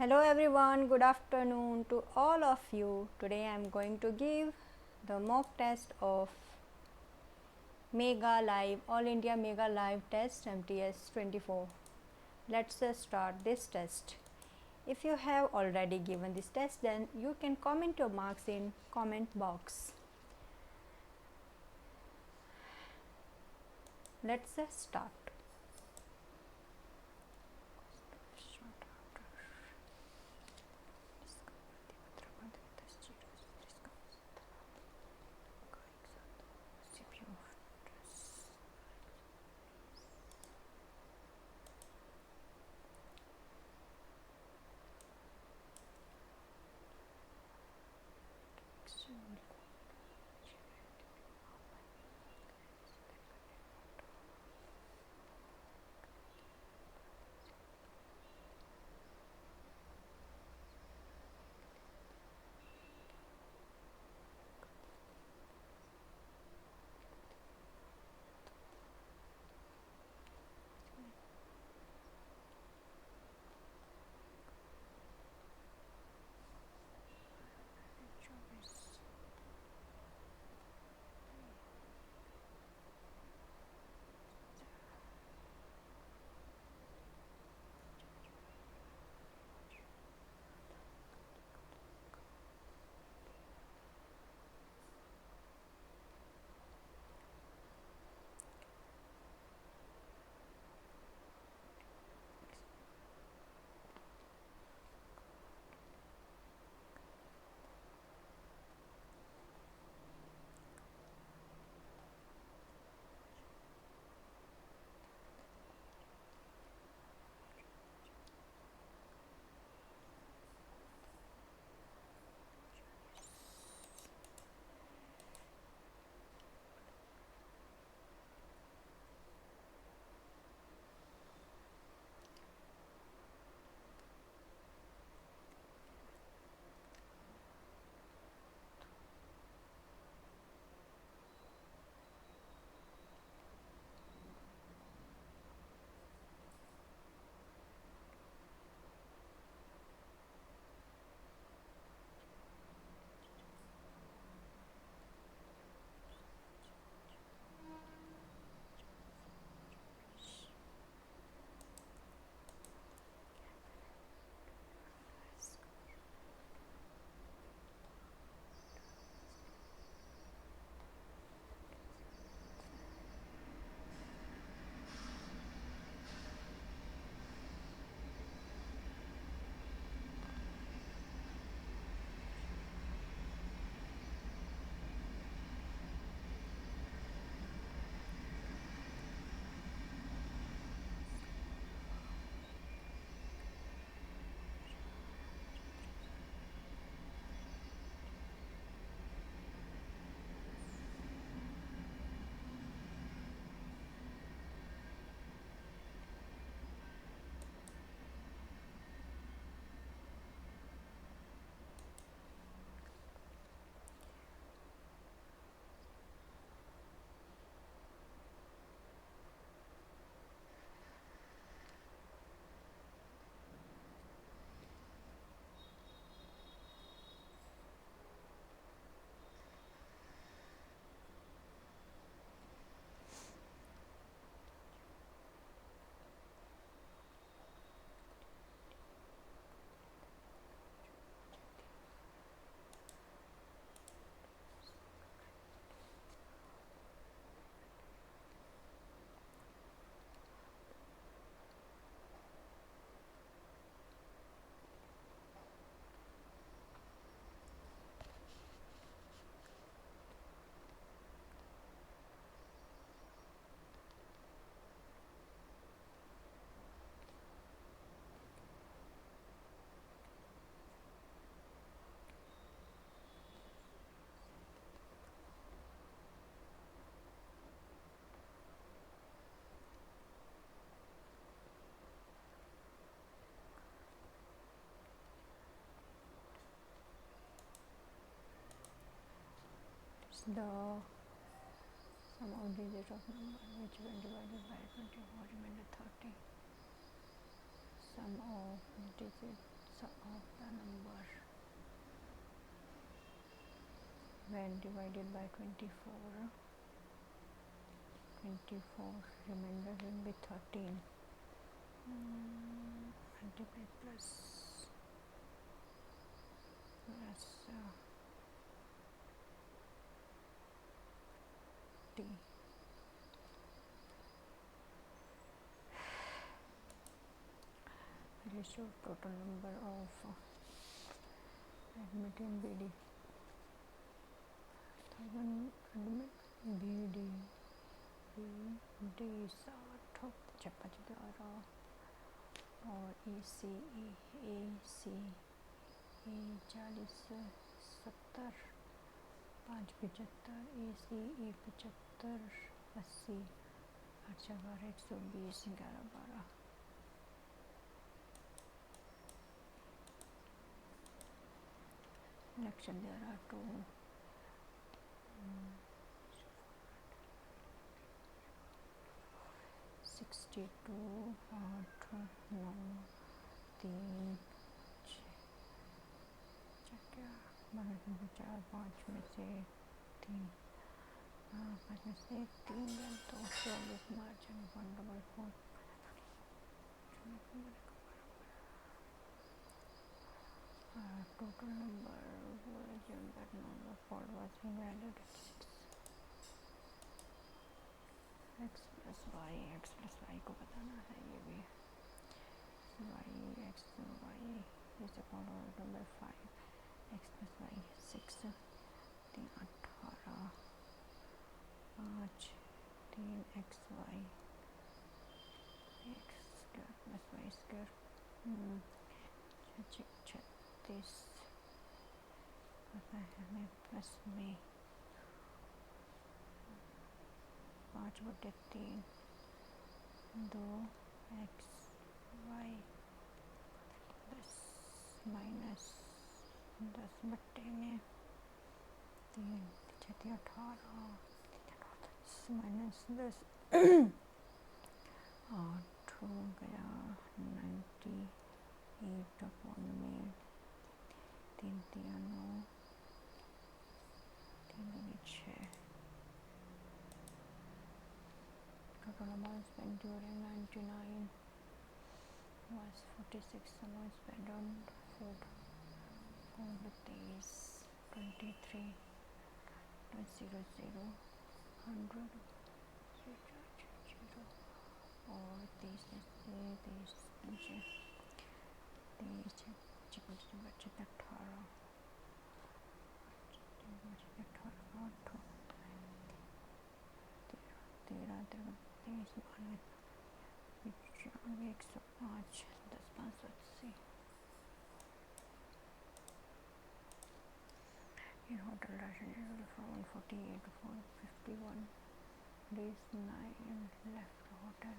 Hello everyone, good afternoon to all of you. Today I am going to give the mock test of Mega Live, All India Mega Live Test MTS 24. Let's start this test. If you have already given this test, then you can comment your marks in comment box. Let's start. The sum of digit of number which when divided by 24 remainder 30. Sum of digit number when divided by 24, 24 remainder will be 13. Multiply plus t. Ratio total number of admit in BD. 1000 admit BD. BD 60 55 12 और ECE AC E 40 70 5 75 ECE 75 80 8 12 120 11 12. Selection there are two 62 8 9 3 4 5 में से 3 5 में से 3 गए तो 24 margin 144 total number that number for was invalid. x plus y को बताना है ये भी y x y is equal to number 5 x plus y 6 3 18 5 3 x y x square plus y square 36 पता है हमें प्लस में 5/3 2 x y 10 माइनस 10 बट्टे में 3 6 18 माइनस 10 8 हो गया 98 अपॉन में 3 3 9 3 6 total amount spent during 99 was 46. Amount spent on food rupees 23 0 0 100 और 30 से 30 18 105 10 580 in hotel ration for 148 for 51 days 9 left hotel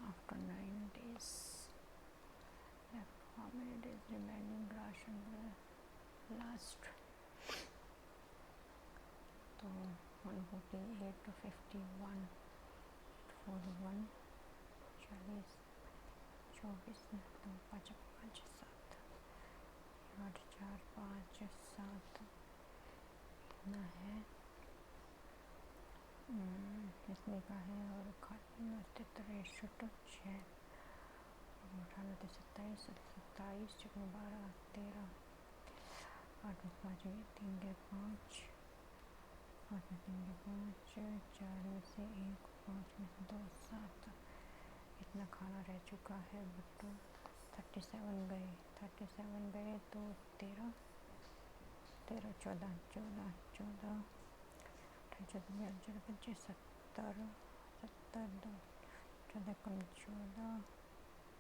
after 9 days left how many days remaining ration last तो 148 to 51 41 40 24 2 5 5 7 8 4 5 7 इतना है इसमें का है और खाना 63 6 18 27 27 12 13 8 5 3 के 5 5 में 3 के 5 4 में से 1 5 में से 2 7 इतना खाना रह चुका है बट 37 गए तो 13 13 14 14 14 14 25 70 70 2 14 कम 14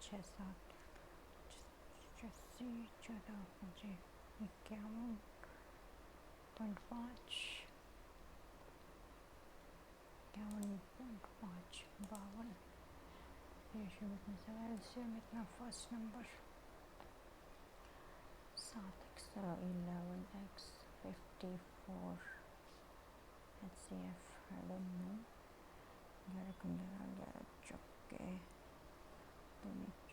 6 7 85 14 5 51.5 51.5 52 रेशियो में से एलसीएम इतना first number 7x 11x 54 HCF I don't know 11 कम 11 चौके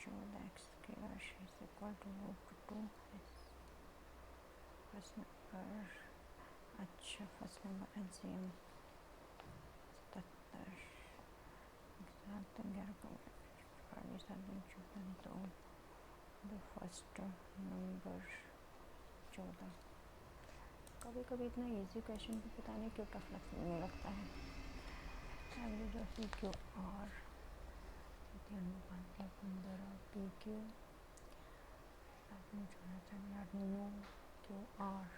14x के राशि से इक्वल टू टू है फर्स्ट नंबर। अच्छा फर्स्ट नंबर LCM 77 7 11 तो फर्स्ट नंबर 14। कभी कभी इतना इजी क्वेश्चन भी पता नहीं क्यों टफ लगने लगता है। Q R 15 PQ no Q R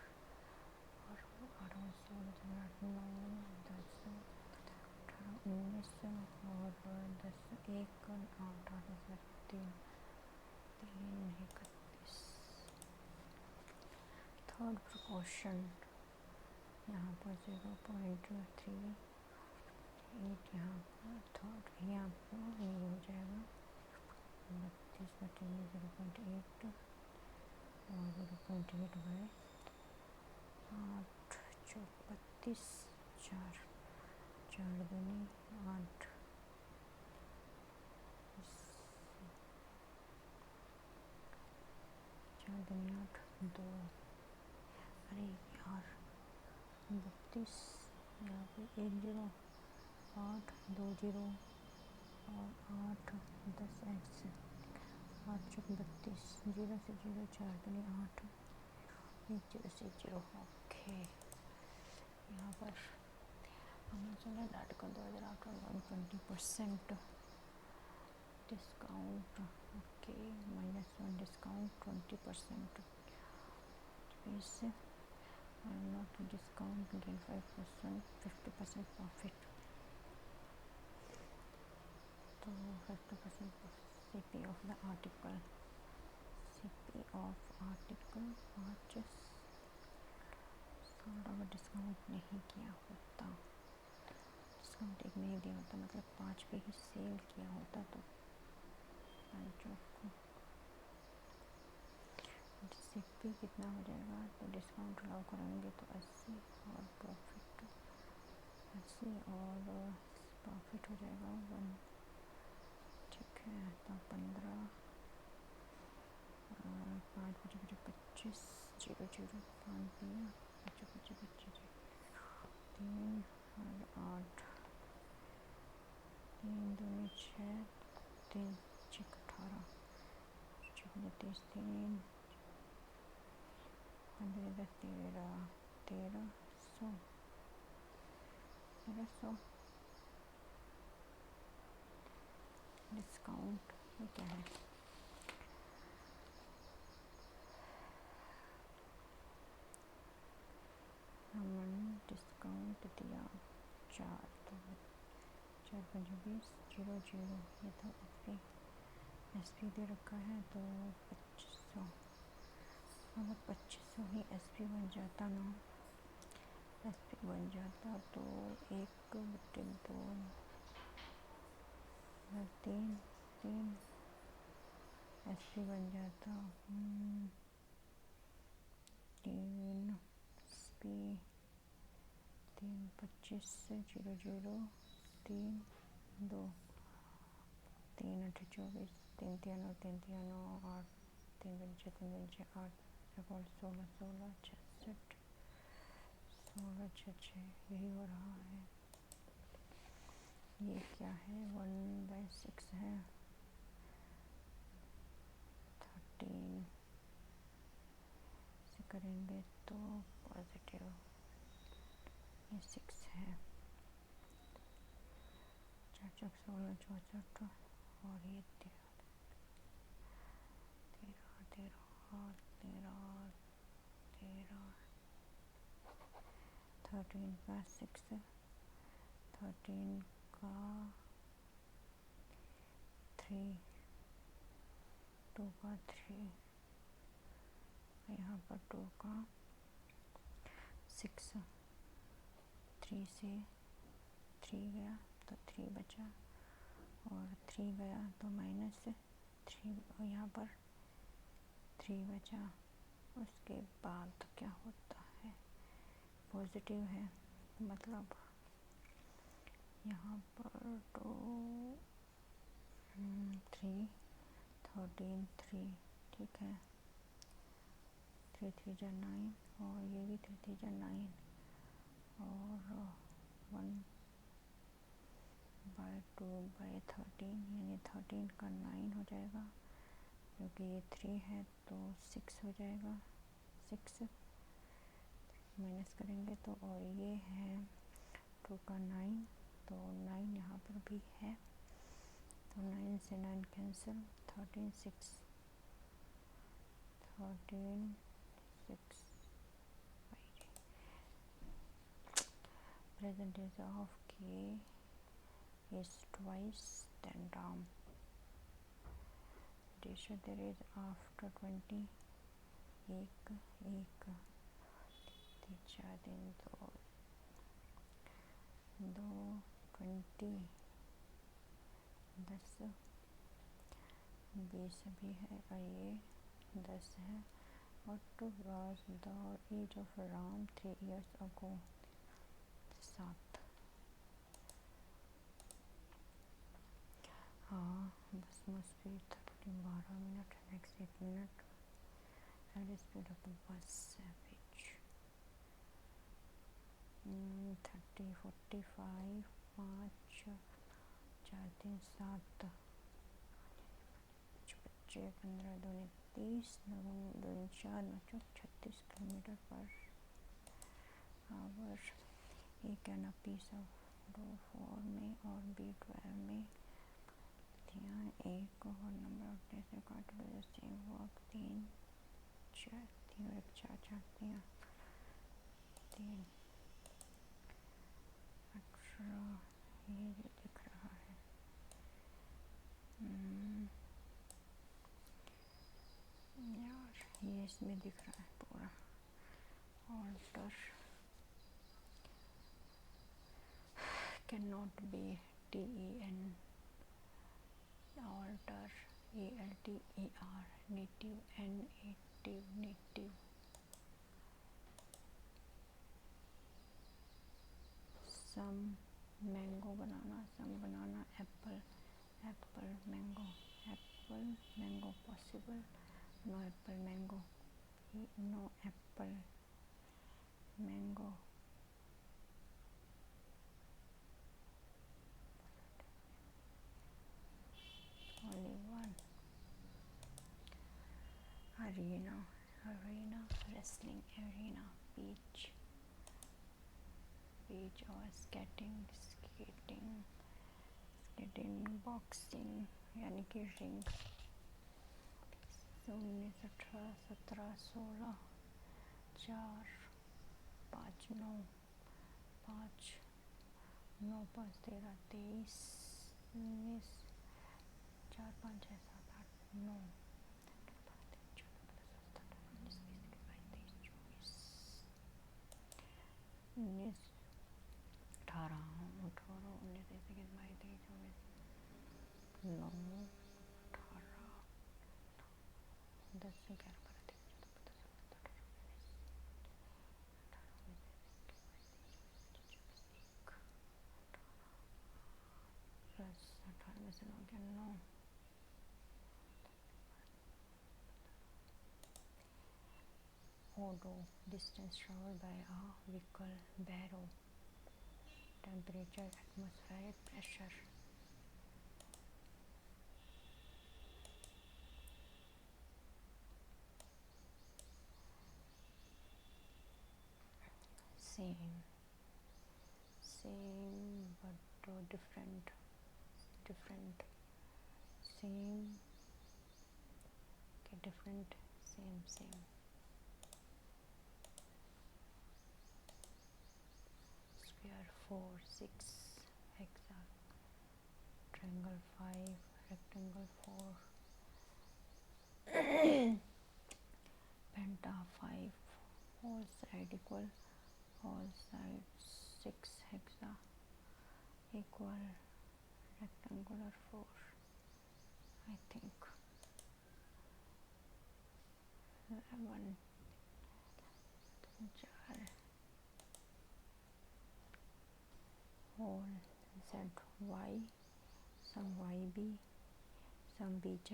और 19 और 10 1 8 3 31। थर्ड प्रिकॉशन यहाँ पर 0.38 यहाँ पर थर्ड यहाँ पर ये हो जाएगा 32/0.8 और 0.8 बाय 8 चौक 32 4 4 दूनी 8 4 दूनी 8 2। अरे यार 32 यहाँ पे 1 0 8 2 0 और 8 10 x 8 चौक 32 0 से 0 4 दूनी 8 1 0 से 0। ओके यहाँ पर अमेज़न ऐड कर 2021 डिस्काउंट। Okay -1 discount 20%। इस नॉट डिस्काउंट गेन 5% 50% प्रॉफिट। तो 50% CP of the article purchase. अगर डिस्काउंट नहीं किया होता, डिस्काउंट एक नहीं दिया होता, मतलब 5 पे ही सेल किया होता तो पाँचों को CP कितना हो जाएगा। तो डिस्काउंट अलाउ करेंगे तो 80 और प्रॉफिट 80 और प्रॉफिट हो जाएगा 1। ठीक है तो 15 5 बजे 25 0 0 5 दिया 25 25 3 और 8 3 दूनी 6 3 6 18 30 3 15 13 1300 डिस्काउंट ये क्या है। हमने डिस्काउंट दिया 4 तो 4 5 20 0 0 ये तो SP दे रखा है तो 2500। अगर 2500 ही SP बन जाता ना, SP बन जाता तो 1/2 3 3 SP बन जाता 3 SP 3 25 0 0 3 2 3 8 24 3 3 9 3 3 9 8 3 5 3 5 8 16 16 66 16 6 यही हो रहा है। ये क्या है 1/6 है 13 से करेंगे तो पॉजिटिव ये 6 है 4 4 16 64 और ये 13 13 का 6 13 का 3 2 का 3 यहाँ पर 2 का 6 3 से 3 गया तो 3 बचा और 3 गया तो -3 और यहाँ पर 3 बचा। उसके बाद क्या होता है पॉजिटिव है मतलब यहाँ पर तो 3 13 3 ठीक है 3 3 जा 9 और ये भी 3 3 जा 9 और 1/2/13 यानी 13 का 9 हो जाएगा, क्योंकि ये 3 है तो 6 हो जाएगा। 6 माइनस करेंगे तो, और ये है 2 का 9 तो 9 यहाँ पर भी है, तो 9 से 9 cancel, 13 6 percentage of k is twice 10 term. Ratio there is after 20 एक 4 दिन 2 20 10 20 भी है और ये 10 है। What was the age of Ram 3 years ago? 7। हाँ बस must be 12 minute, next 8 minute. Average speed of the bus average 30 45 5 4 3 7 25 15 2 30 2 4 9 36 kilometre per hour. A can a piece of do 4 में और बी 12 में। ध्यान एक और number of days required to do the same work 3 और 1 4 4 3 18 ये जो दिख रहा है यार, ये इसमें दिख रहा है पूरा। Alter can not be TEN, alter ALTER, native native. Some mango banana, some banana apple mango possible, no apple mango, no apple mango. only one। arena wrestling, arena beach और skating बॉक्सिंग यानी कि ring. 19 18 17 16 4 5 9 5 9 5 13 23 19 4 5 6 7 8 9 19 18 18 19 21 22 23 24 9 18 10 11 12 plus 18 में से 9 गया 9। Odo, distance traveled by a vehicle, barrow, temperature, atmospheric pressure। Same but different, same okay, different, same square 4 6 hexa, triangle 5 rectangle 4 penta 5 all side equal, all sides 6 hexa equal rectangular 4 I think 11 4 all ZY some YB some BZ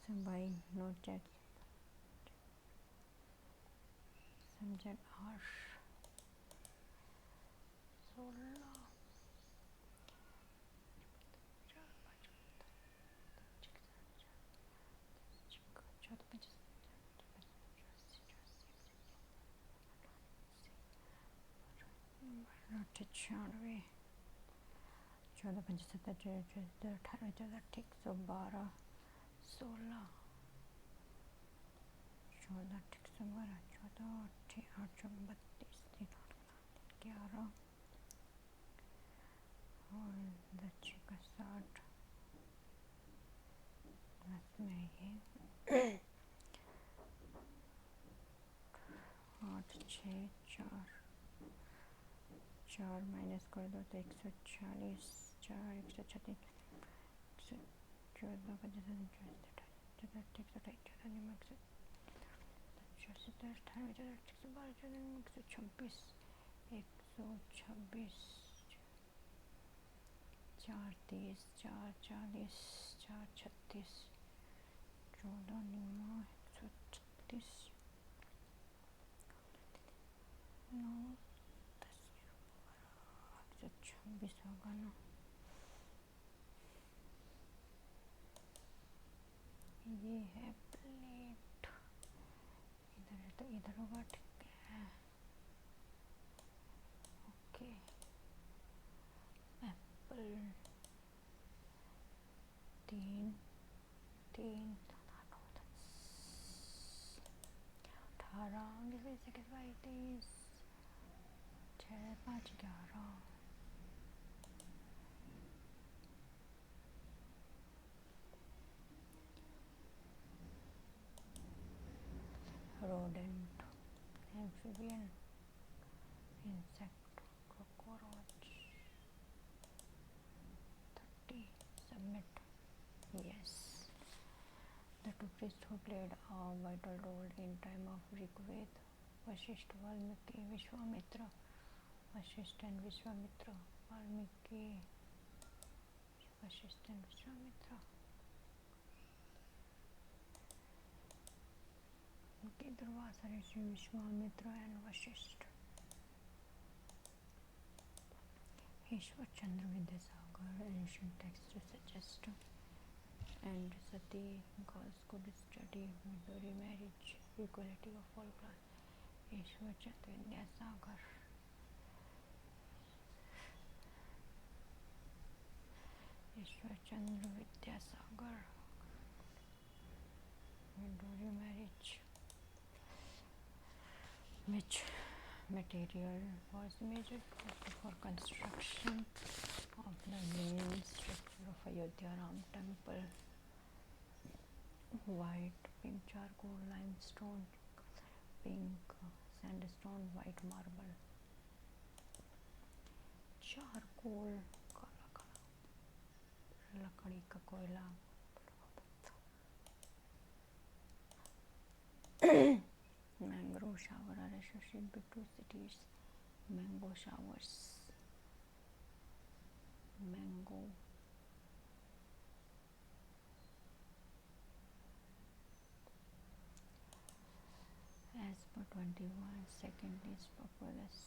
some Y not Z समझदार 16 96 14 5 7 18 18 112 16 14 112 14 8 32 11 और 10 का 60 plus में ये 8 6 4 4 minus कर दो तो 140 4 136 14 126 4 30 4 40 4 36 14 136 9 10 126 होगा ना ये है प्लेट इधर है तो इधर होगा ठीक है okay Apple 3 3 18 23 6 5 11 rodent amphibian insect cockroach 30 submit yes the two priests who played a vital role in time of Rigved Vasishtha Valmiki Vishwamitra Vasishtha and Vishwamitra Valmiki Vasishtha and Vishwamitra Durvasa Rishi Vishwamitra and Vasishtha Ishwar Chandra Vidyasagar ancient texts suggest and Sati girls could study Midori marriage equality of all class Ishwar Chandra Vidyasagar Ishwar Chandra Vidyasagar Midori marriage which material was measured for construction of the main structure of Ayodhya Ram temple white pink charcoal limestone pink sandstone white marble charcoal काला काला लकड़ी का कोयला mangrove shower are associated with two cities mango showers mango as per 21 second least populous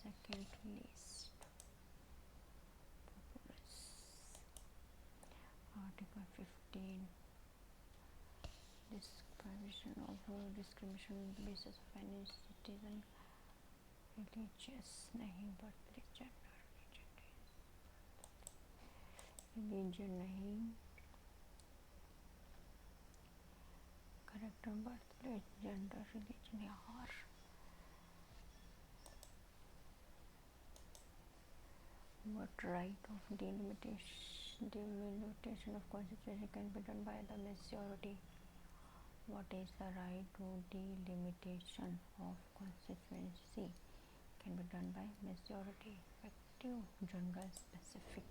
second least populous article 15 this provision of discrimination on the basis of any citizen religious नहीं birth religion नहीं character birthplace gender religion यार what right of delimitation of constitution can be done by the majority what is the right to delimitation of constituency can be done by majority effective general specific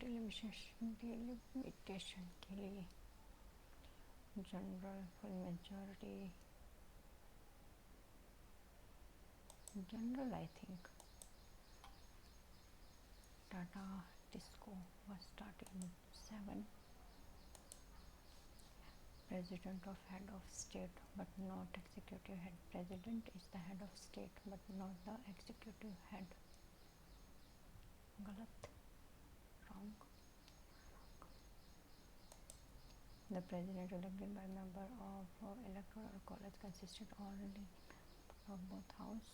delimitation के लिए general full majority general I think Tata Disco was started in 7 president of head of state but not executive head. President is the head of state but not the executive head. गलत, wrong. The president elected by member of electoral college consisted only of both house.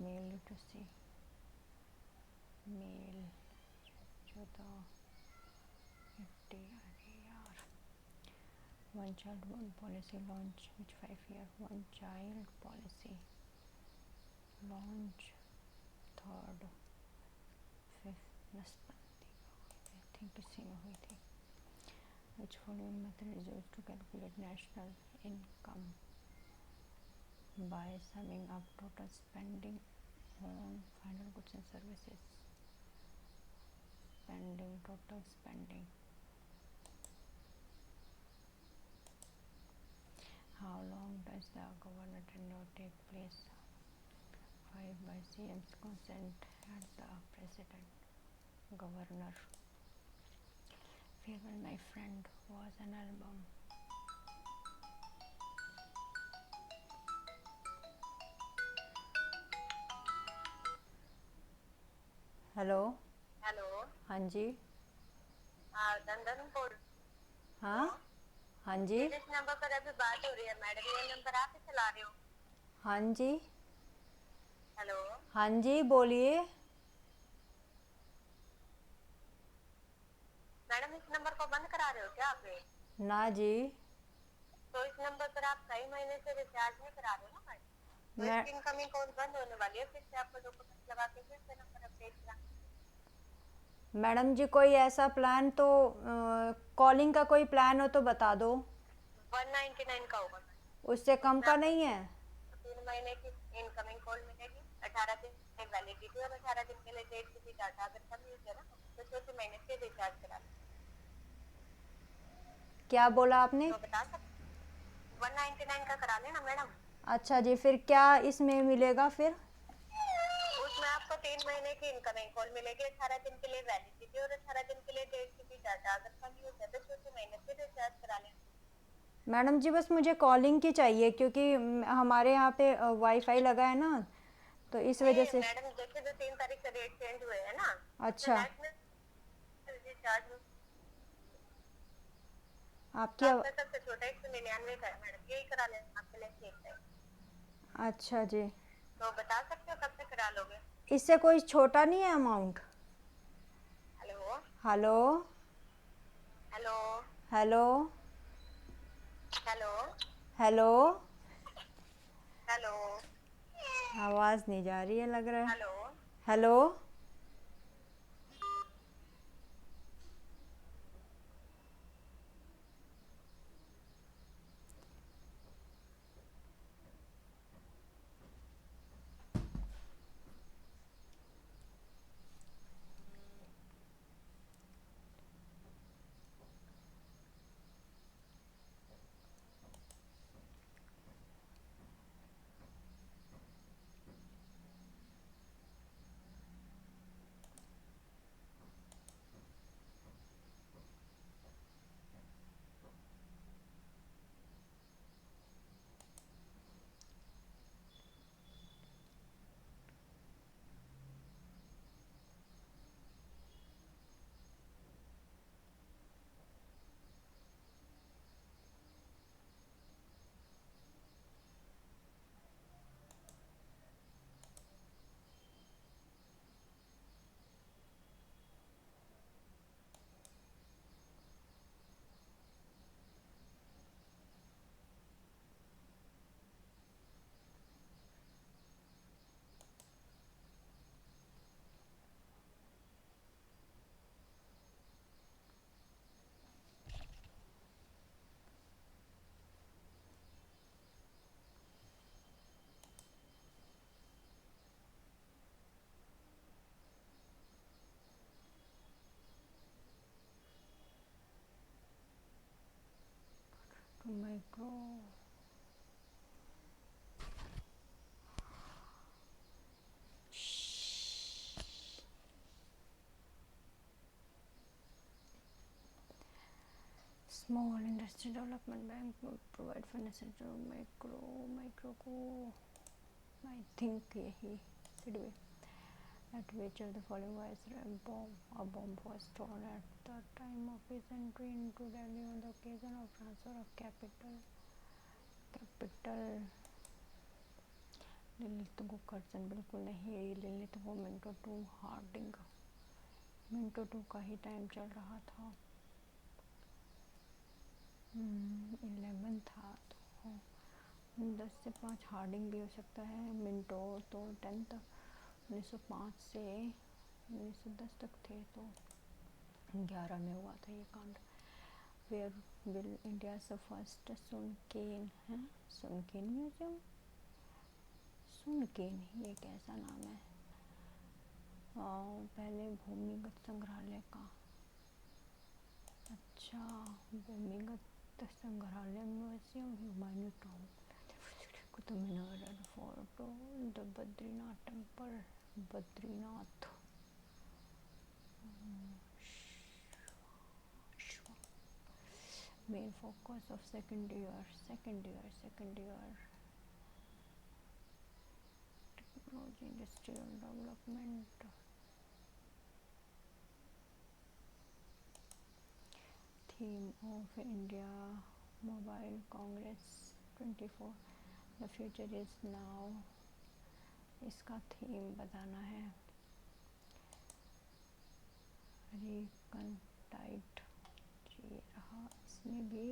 Male literacy, male जो था FDR. One child one policy launch which 5-year one child policy launch third fifth नस्बंदी I think इसी में हुई थी. Which following method is used to calculate national income by summing up total spending on final goods and services. Total spending. How long does the governor tenure take place? 5 by CM's consent at the president. Governor. Farewell My Friend was an album. Hello hello. हाँ जी. दंदन बोल. हाँ हाँ जी. जिस number पर अभी बात हो रही है मैडम, ये नंबर आप ही चला रहे हो? हाँ जी. हेलो. हाँ जी बोलिए. मैडम इस नंबर को बंद करा रहे हो क्या आप? ना जी. तो इस नंबर पर आप कई महीने से रिचार्ज नहीं करा रहे हो ना मैडम, तो मैं इसकी इनकमिंग कॉल बंद होने वाली है. फिर से आपको डॉक्यूमेंट लगा के फिर से नंबर अपडेट करा. मैडम जी कोई ऐसा प्लान तो कॉलिंग का कोई प्लान हो तो बता दो. 199 का होगा. उससे कम का नहीं है. 3 महीने की इनकमिंग कॉल मिलेगी. 18 दिन की वैलिडिटी और 18 दिन के लिए 1.5 GB डाटा. अगर कम यूज है ना तो 4 महीने से रिचार्ज करा लो. क्या बोला आपने? तो बता सकते 199 का करा लेना मैडम. अच्छा जी. फिर क्या इसमें मिलेगा फिर? उसमें आपको 3 महीने की इनकमिंग कॉल मिलेगी. 18 दिन के लिए वैलिडिटी और 18 दिन के लिए 1.5 GB डाटा. अगर कम यूज है तो 4 महीने से रिचार्ज करा लेना. मैडम जी बस मुझे कॉलिंग की चाहिए क्योंकि हमारे यहाँ पे वाईफाई लगा है ना, तो इस वजह से. मैडम देखिए जो 3 तारीख से रेट चेंज हुए हैं ना. अच्छा. रिचार्ज आपकी आपका सबसे छोटा 199 का है मैडम. यही करा लेना आपके लिए ठीक है. अच्छा जी. तो बता सकते हो कब से करा लोगे? इससे कोई छोटा नहीं है amount? Hello. Hello hello. Hello hello. Hello. Hello. आवाज़ नहीं जा रही है लग रहा है. Hello. Hello. Micro Small Industry Development Bank will provide financing to micro को I think यही सिडवे. At which of the following was a bomb was thrown at the time of his entry into Delhi on the occasion of transfer of capital. Lalit गोकर्जन बिल्कुल नहीं, ललित वो Minto two Harding, Minto two का ही time चल रहा था. 11 था तो 10 से 5 हार्डिंग भी हो सकता है. मिंटो तो 10 1905 से 1910 तक थे, तो 11 में हुआ था ये कांड. वेयर विल इंडिया फर्स्ट सुनकेन है, सुनकेन म्यूजियम, सुनकेन ये कैसा नाम है. पहले भूमिगत संग्रहालय का, अच्छा भूमिगत संग्रहालय museum, Humayun Tom, Qutub Minar, fort, the Badrinath temple, Badrinath, main focus of second year technology industrial development. Theme of India mobile Congress 24, the future is now. इसका थीम बताना है. रिकनटाइट, ये रहा, इसमें भी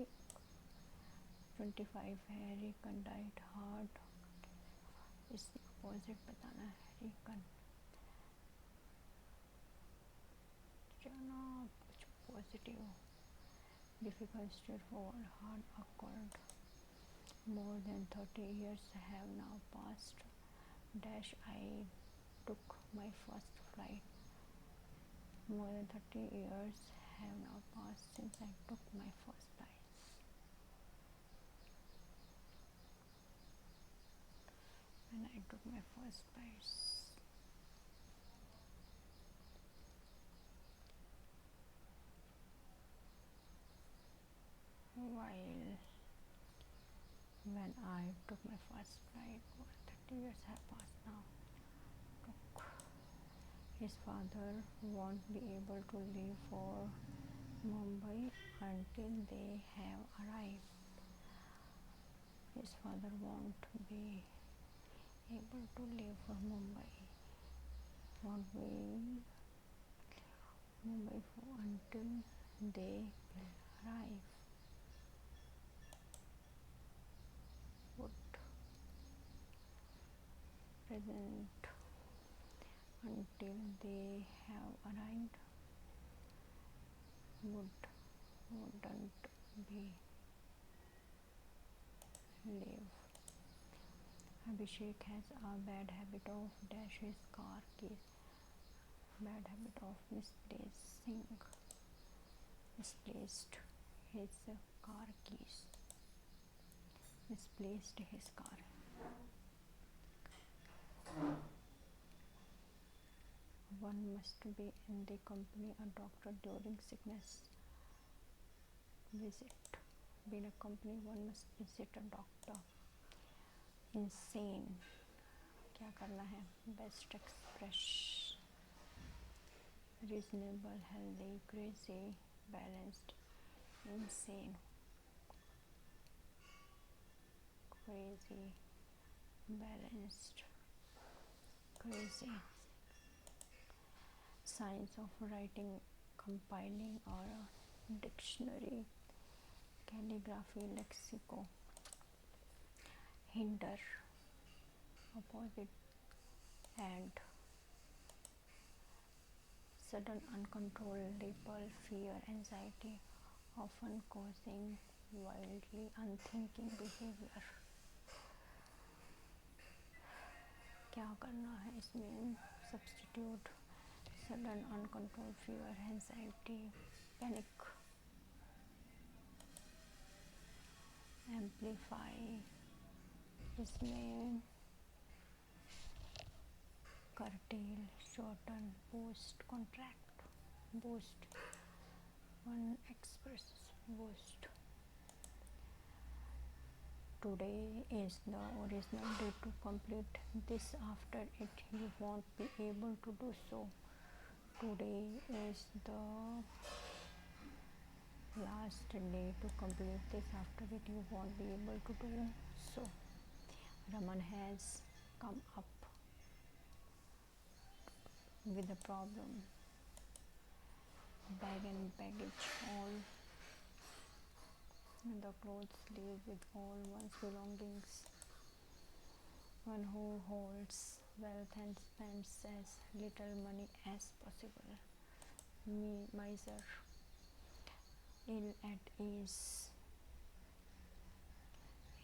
25 है. रिकनटाइट हार्ट, इसके अपोजिट बताना है. रिकन कुछ positive. Difficult, straightforward, hard, awkward. More than 30 years have now passed. Dash, I took my first flight. More than 30 years have now passed since I took my first flight. When I took my first flight. While when I took my first flight, 30 years have passed now. His father won't be able to leave for Mumbai until they have arrived. His father won't be able to leave for Mumbai. Won't be Mumbai until they will arrive. Would present until they have arrived. Wouldn't be leave. Abhishek has a bad habit of dash his car keys. Bad habit of misplaced his car keys. Misplaced his car. One must be in the company a doctor during sickness. Visit. Be in a company, one must visit a doctor. Insane, क्या करना है. Best express. Reasonable, healthy, crazy, balanced. Insane, crazy, balanced, crazy. Science of writing, compiling or a dictionary. Calligraphy, lexico. Hinder, opposite, and sudden uncontrollable fear, anxiety, often causing wildly unthinking behavior. क्या करना है इसमें. Substitute sudden uncontrolled fear, anxiety, panic. Amplify, इसमें curtail, shorten, boost, contract. Boost, one expresses Ghost. Today is the original day to complete this. After it, you won't be able to do so. Today is the last day to complete this. After it, you won't be able to do so. Raman has come up with a problem. Bag and baggage, all the clothes leave with all one's belongings. One who holds wealth and spends as little money as possible. Miser, ill at ease.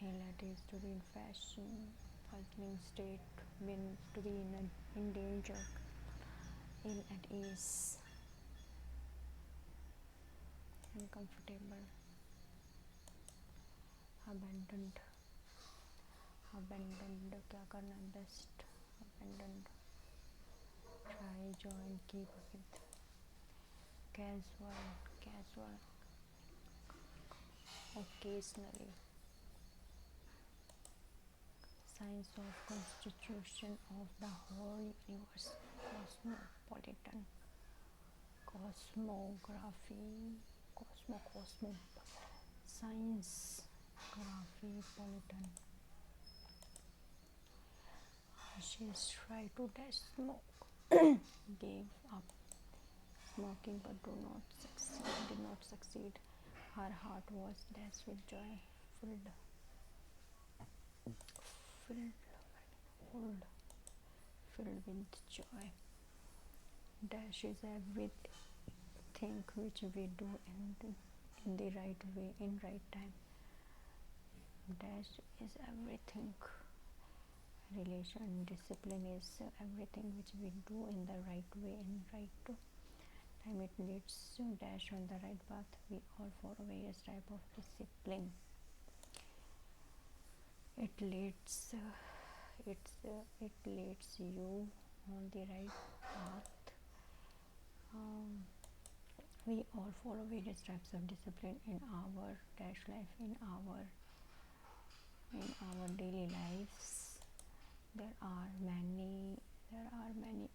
Ill at ease, to be in fashion, puzzling state, to be in danger. Ill at ease, uncomfortable. Abandoned, abandoned, क्या करना best. Abandoned, try, join, keep with. Casual, casual, occasionally. Science of constitution of the whole universe. Cosmopolitan, cosmography, cosmo, science, graphy, politan. She's tried to dash smoke, gave up smoking but did not succeed. Her heart was dashed with joy, filled with joy. Dash is everything which we do in the right way, in right time. Dash is everything. Relation, discipline is everything which we do in the right way, in right time. It leads to dash on the right path. We all follow various type of discipline. It leads you on the right path. We all follow various types of discipline in our dash life, in our daily lives. There are many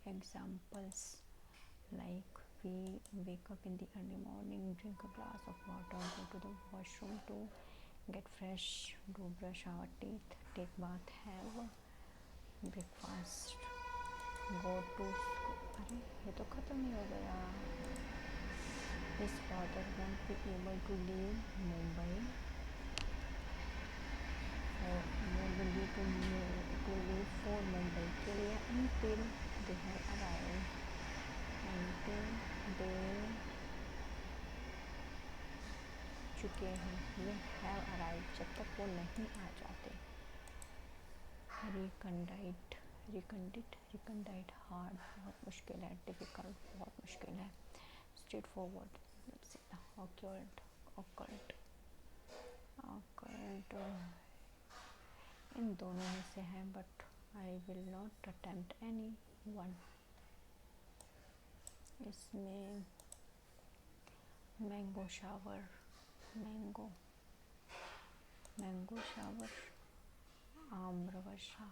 examples, like we wake up in the early morning, drink a glass of water, go to the washroom to get fresh, do brush our teeth, take bath, have breakfast, go to school. अरे ये तो ख़त्म ही हो गया. His father won't be able to leave Mumbai for Mumbai के लिए until they have arrived. Until they चुके हैं, they have arrived, जब तक वो नहीं आ जाते. Recondite, hard, बहुत मुश्किल है. Difficult, बहुत मुश्किल है. Straightforward, सीधा. Occult, इन दोनों में से है, but I will not attempt any one. इसमें मैंगो शावर, आम्रवर्षा,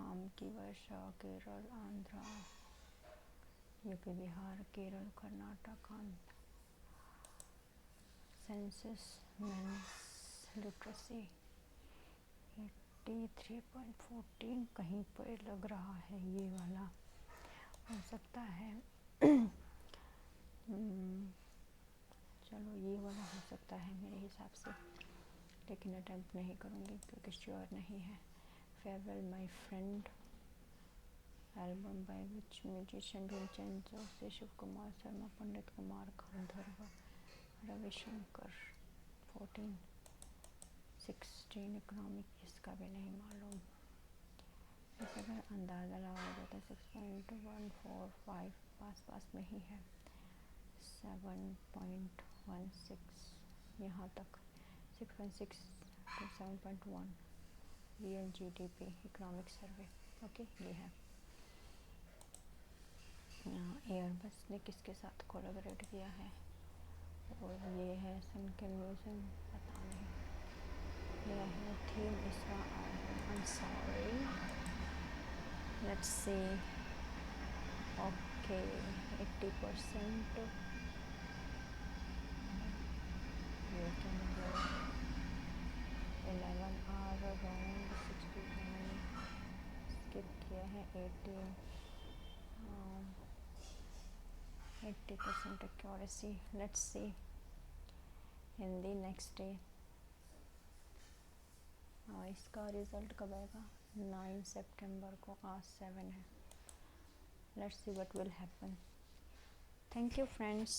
आम की वर्षा, Kerala, Andhra, UP, Bihar, Kerala, Karnataka, census, men's literacy 83.14 कहीं पर लग रहा है. ये वाला हो सकता है. चलो ये वाला हो सकता है मेरे हिसाब से, लेकिन अटेम्प्ट नहीं करूँगी क्योंकि श्योर नहीं है. Farewell my friend, album by which musician विंचेंजो से शिव कुमार शर्मा, पंडित कुमार गंधर्व, रविशंकर. 14-16 इकोनॉमिक, इसका भी नहीं मालूम. इस अगर अंदाज़ा लगाया जाता है 6.145 पास में ही है. 7.16 यहाँ तक, 6.6 to 7.1 real GDP economic survey. Okay, ये है. एयरबस ने किसके साथ कोलैबोरेट किया है? और ये है सन कन्वर्जन, पता नहीं यह है थीम इसका। I am sorry, let's see. Okay 80%। ये क्या मतलब 11 आर अराउंड 61, स्किप किया है 18, 80% accuracy. Let's see Hindi next day. इसका रिज़ल्ट कब आएगा? 9 सितंबर को, आज 7 है। Let's see what will happen. Thank you friends.